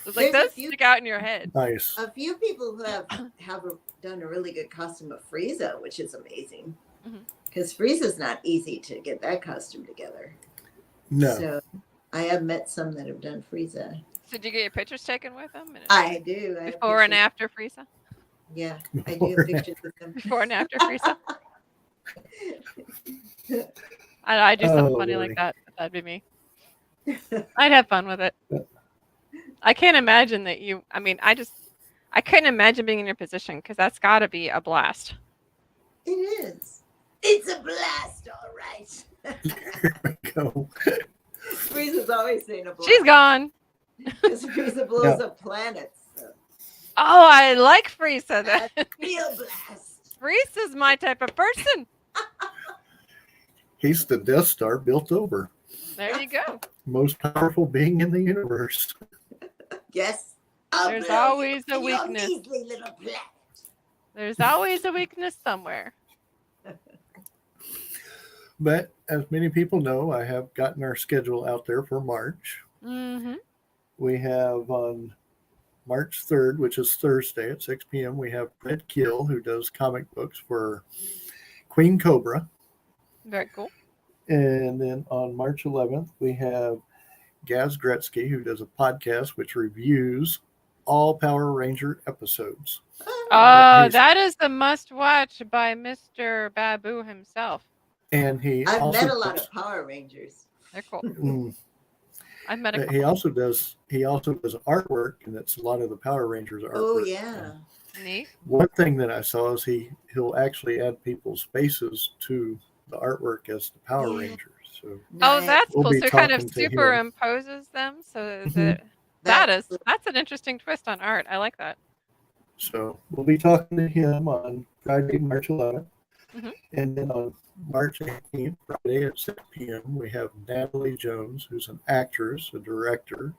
S2: It's like,
S3: There's a
S2: does
S3: few-
S2: stick out in your head.
S1: Nice.
S3: A few people who have done a really good costume of Frieza, which is amazing.
S2: Mhm.
S3: Because Frieza's not easy to get that costume together.
S1: No,
S3: So I have met some that have done Frieza.
S2: So did you get your pictures taken with them?
S3: I do. I have
S2: Before and
S3: pictures.
S2: after Frieza?
S3: Yeah, I do
S1: Before
S3: have
S1: and
S3: pictures of them.
S2: Before and after Frieza? I do something
S1: Oh,
S2: funny
S1: Lordy.
S2: like that. That'd be me. I'd have fun with it. I can't imagine that I couldn't imagine being in your position because that's got to be a blast.
S3: It is. It's a blast, all right.
S1: here we go.
S3: Frieza's always saying a blast.
S2: She's gone.
S3: Because Frieza blows up planets. So
S2: Oh, I like Frieza.
S3: that's
S2: That
S3: real blast.
S2: Frieza's my type of person.
S1: He's the Death Star built over.
S2: There you go.
S1: Most powerful being in the universe.
S3: Yes.
S2: There's always a
S3: your
S2: weakness.
S3: measly little planet.
S2: There's always a weakness somewhere.
S1: But as many people know, I have gotten our schedule out there for March.
S2: Mm-hmm.
S1: We have on March 3rd, which is Thursday at 6 p.m., we have Fred Kiel, who does comic books for Queen Cobra.
S2: Very cool.
S1: And then on March 11th, we have Gaz Gretzky, who does a podcast which reviews all Power Ranger episodes.
S2: Oh,
S1: he's-
S2: that is the must watch by Mr. Babu himself.
S1: And he
S3: I've
S1: also
S3: met a lot
S1: does-
S3: of Power Rangers.
S2: They're cool.
S1: Mm,
S2: I've met a
S1: but
S2: couple.
S1: he also does artwork, and it's a lot of the Power Rangers artwork.
S3: Oh yeah.
S2: Neat.
S1: One thing that I saw is he'll actually add people's faces to the artwork as the Power
S3: Yeah.
S1: Rangers. So
S2: Oh,
S3: Nice.
S2: that's
S1: We'll
S2: cool.
S1: be
S2: So it kind of
S1: talking to him.
S2: superimposes them. So
S1: Mhm.
S2: that's an interesting twist on art. I like that.
S1: So we'll be talking to him on Friday, March 11th.
S2: Mhm.
S1: And then on March 18th, Friday at 6 p.m., we have Natalie Jones, who's an actress, a director,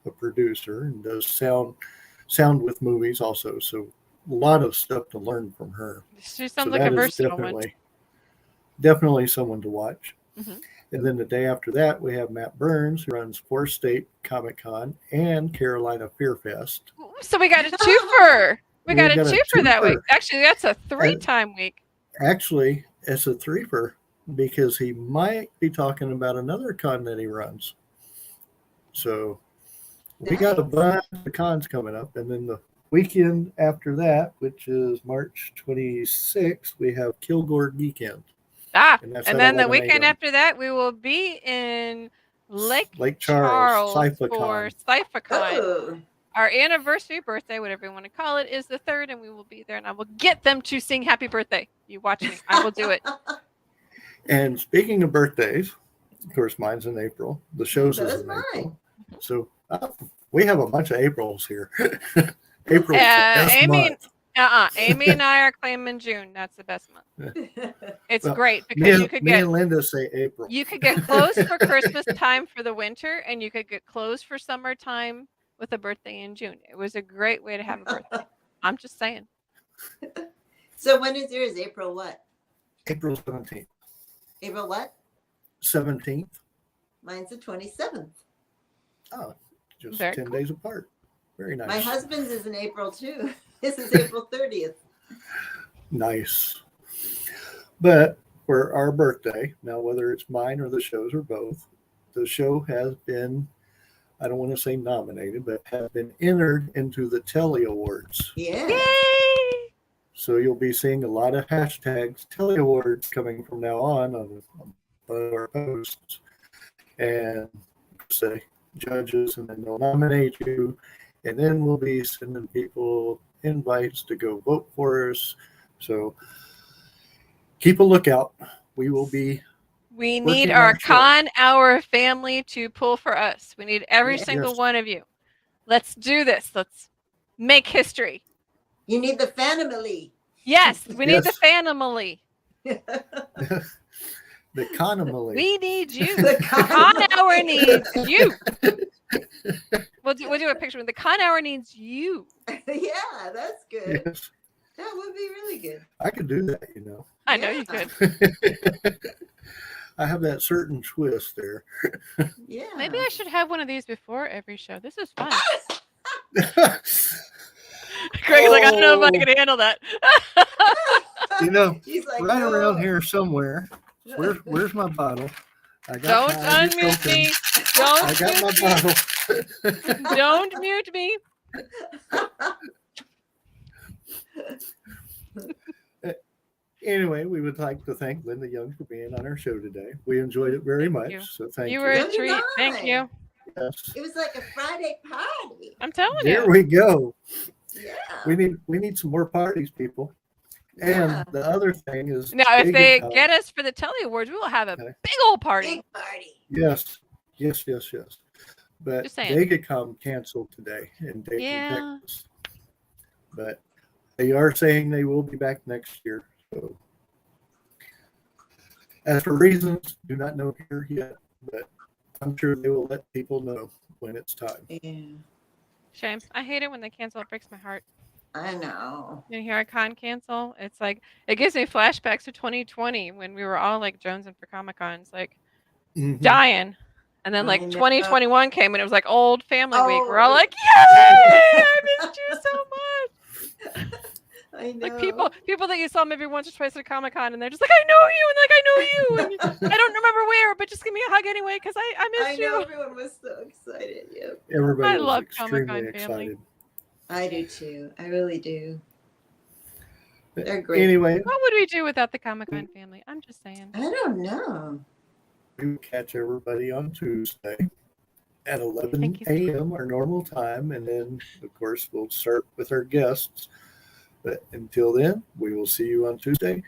S1: a producer, and does sound with movies also. So a lot of stuff to learn from her.
S2: She
S1: So
S2: sounds like a
S1: that is
S2: versatile one.
S1: definitely someone to watch.
S2: Mhm.
S1: And then the day after that, we have Matt Burns, who runs Fourth State Comic Con and Carolina Fear Fest.
S2: So we got a twofer. We got a
S1: got a
S2: twofer that week.
S1: twofer.
S2: Actually, that's a 3-time week.
S1: Actually, it's a threefer because he might be talking about another con that he runs. So we got a
S3: Nice.
S1: bunch of cons coming up. And then the weekend after that, which is March 26th, we have Kilgore Weekend. And that's
S2: And
S1: at
S2: then the
S1: 11
S2: weekend
S1: a.m.
S2: after that, we will be in Lake
S1: Charles,
S2: for
S1: Cyphacon.
S2: Cyphacon.
S3: Oh,
S2: Our anniversary birthday, whatever you want to call it, is the 3rd, and we will be there. And I will get them to sing happy birthday. You watch me. I will do it.
S1: And speaking of birthdays, of course, mine's in April. The show's
S3: So
S1: is
S3: is
S1: in
S3: mine.
S1: April. So we have a bunch of Aprils here. April's the best
S2: Amy,
S1: month.
S2: Amy and I are claiming June. That's the best month. It's
S1: Well,
S2: great
S1: Me,
S2: because
S1: and, me and Linda say April.
S2: you could get clothes for Christmas time for the winter, and you could get clothes for summertime with a birthday in June. It was a great way to have a birthday. I'm just saying.
S3: So when is yours? April what?
S1: April 17th.
S3: April what?
S1: 17th.
S3: Mine's the 27th.
S1: Oh, just
S2: Very
S1: 10
S2: cool.
S1: days apart. Very nice.
S3: My husband's is in April too. This is April 30th.
S1: Nice. But for our birthday, now whether it's mine or the show's or both, the show has been, I don't want to say nominated, but has been entered into the Telly Awards.
S3: Yeah.
S2: Yay!
S1: So you'll be seeing a lot of hashtags Telly Awards coming from now on our posts. And say judges, and then they'll nominate you. And then we'll be sending people invites to go vote for us. So keep a lookout. We will be.
S2: We
S1: Working
S2: need
S1: on
S2: our
S1: show.
S2: Con Hour family to pull for us. We need every
S3: Yes.
S2: single
S1: Yes.
S2: one of you. Let's do this. Let's make history.
S3: You need the family.
S2: Yes, we need the
S1: Yes.
S2: family.
S1: The Conamily.
S2: We need you.
S3: The
S2: The Con Hour needs you. We'll do a picture. The Con Hour needs you.
S3: Yeah, that's good.
S1: Yes,
S3: That would be really good.
S1: I could do that, you know.
S2: I know you
S3: Yeah.
S2: could.
S1: I have that certain twist there.
S3: Yeah.
S2: Maybe I should have one of these before every show. This is fun. Greg's like, I don't know if I can handle that.
S1: You know,
S3: He's like,
S1: right around
S3: "No."
S1: here somewhere. Where's my bottle? I got
S2: Don't
S1: my
S2: unmute me.
S1: ibuprofen.
S2: Don't
S1: I got
S2: mute
S1: my
S2: me.
S1: bottle.
S2: Don't mute me.
S1: Anyway, we would like to thank Linda Young for being on our show today. We enjoyed it very
S2: Thank
S1: much.
S2: you.
S1: So thank
S2: You
S1: you.
S2: were
S3: So
S2: a
S3: did
S2: treat. Thank
S3: I.
S2: you.
S1: Yes.
S3: It was like a Friday party.
S2: I'm telling
S1: There
S2: you.
S1: we go.
S3: Yeah.
S1: We need some more parties, people. And
S3: Yeah.
S1: the other thing is
S2: Now, if
S1: Big
S2: they
S1: Account-
S2: get us for the Telly Awards, we will have a
S1: Okay.
S2: big old party.
S3: Big party.
S1: Yes. But
S2: Just saying.
S1: Vegacom canceled today in Dayton,
S2: Yeah.
S1: Texas. But they are saying they will be back next year. So as for reasons, do not know here yet, but I'm sure they will let people know when it's time.
S3: Yeah.
S2: Shame. I hate it when they cancel. It breaks my heart.
S3: I know.
S2: You hear a con cancel? It's like, it gives me flashbacks to 2020 when we were all like jonesing for Comic Cons, like
S1: Mhm.
S2: dying. And then
S3: I
S2: like
S3: know.
S2: 2021 came and it was like old family week. We're all
S3: Oh.
S2: like, yay! I missed you so much.
S3: I know.
S2: Like people that you saw maybe once or twice at Comic Con, and they're just like, I know you, and like I know you, and I don't remember where, but just give me a hug anyway, because I
S3: I
S2: missed
S3: know
S2: you.
S3: everyone was so excited. Yep.
S1: Everybody
S2: I
S1: was
S2: love
S1: extremely
S2: Comic-Con family.
S1: excited.
S3: I do too. I really do.
S1: But
S3: They're great.
S1: Anyway,
S2: What would we do without the Comic Con family? I'm just saying.
S3: I don't know.
S1: we will catch everybody on Tuesday at 11
S2: Thank you.
S1: a.m. our normal time, and then of course we'll start with our guests. But until then, we will see you on Tuesday.